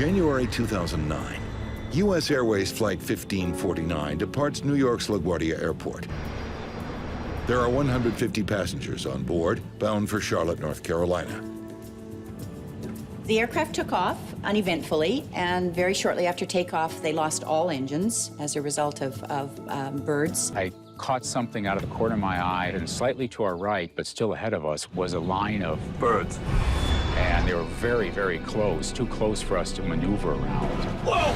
January 2009, U.S. Airways Flight 1549 departs New York's LaGuardia Airport. There are 150 passengers on board, bound for Charlotte, North Carolina. The aircraft took off uneventfully, and very shortly after takeoff, they lost all engines as a result of birds. I caught something out of the corner of my eye, and slightly to our right, but still ahead of us, was a line of birds. And they were very, very close, too close for us to maneuver around. Whoa!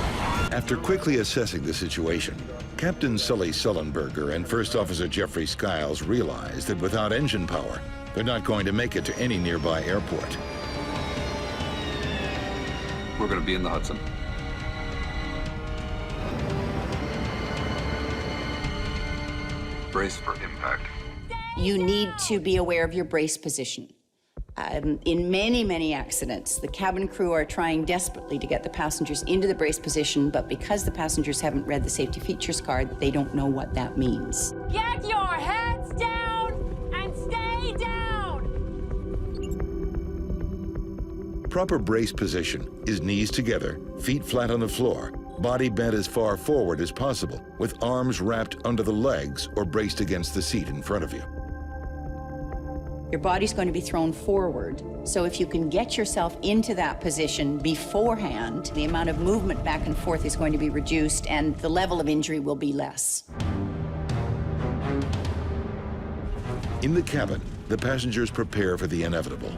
After quickly assessing the situation, Captain Sully Sullenberger and First Officer Jeffrey Skiles realized that without engine power, they're not going to make it to any nearby airport. We're going to be in the Hudson. Brace for impact. You need to be aware of your brace position. In many, many accidents, the cabin crew are trying desperately to get the passengers into the brace position, but because the passengers haven't read the safety features card, they don't know what that means. Get your heads down and stay down! Proper brace position is knees together, feet flat on the floor, body bent as far forward as possible, with arms wrapped under the legs or braced against the seat in front of you. Your body's going to be thrown forward, so if you can get yourself into that position beforehand, the amount of movement back and forth is going to be reduced and the level of injury will be less. In the cabin, the passengers prepare for the inevitable.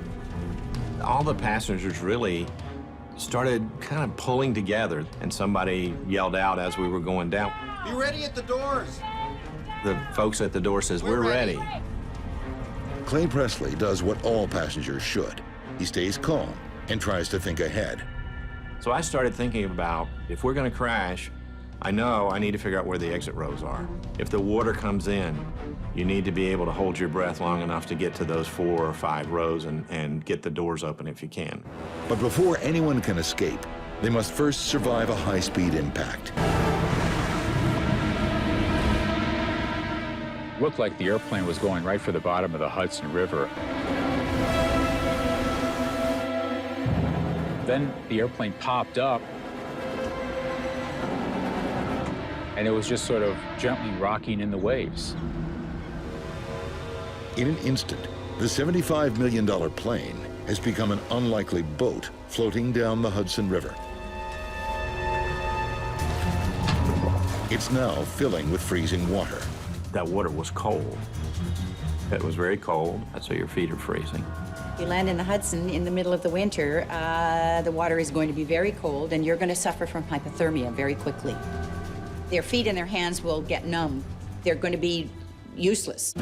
All the passengers really started kind of pulling together, and somebody yelled out as we were going down. Be ready at the doors. The folks at the door says, "We're ready." Clay Presley does what all passengers should. He stays calm and tries to think ahead. So I started thinking about, if we're going to crash, I know I need to figure out where the exit rows are. If the water comes in, you need to be able to hold your breath long enough to get to those 4 or 5 rows and get the doors open if you can. But before anyone can escape, they must first survive a high-speed impact. Looked like the airplane was going right for the bottom of the Hudson River. Then the airplane popped up, and it was just sort of gently rocking in the waves. In an instant, the $75 million plane has become an unlikely boat floating down the Hudson River. It's now filling with freezing water. That water was cold. It was very cold, so your feet are freezing. If you land in the Hudson in the middle of the winter, the water is going to be very cold and you're going to suffer from hypothermia very quickly. Their feet and their hands will get numb. They're going to be useless.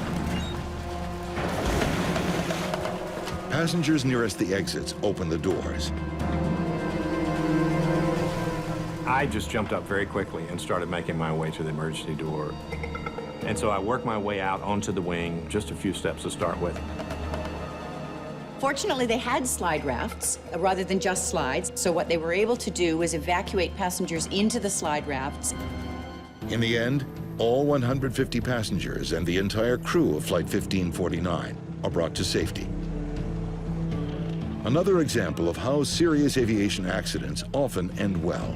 Passengers nearest the exits open the doors. I just jumped up very quickly and started making my way to the emergency door. And so I worked my way out onto the wing, just a few steps to start with. Fortunately, they had slide rafts rather than just slides, so what they were able to do was evacuate passengers into the slide rafts. In the end, all 150 passengers and the entire crew of Flight 1549 are brought to safety. Another example of how serious aviation accidents often end well.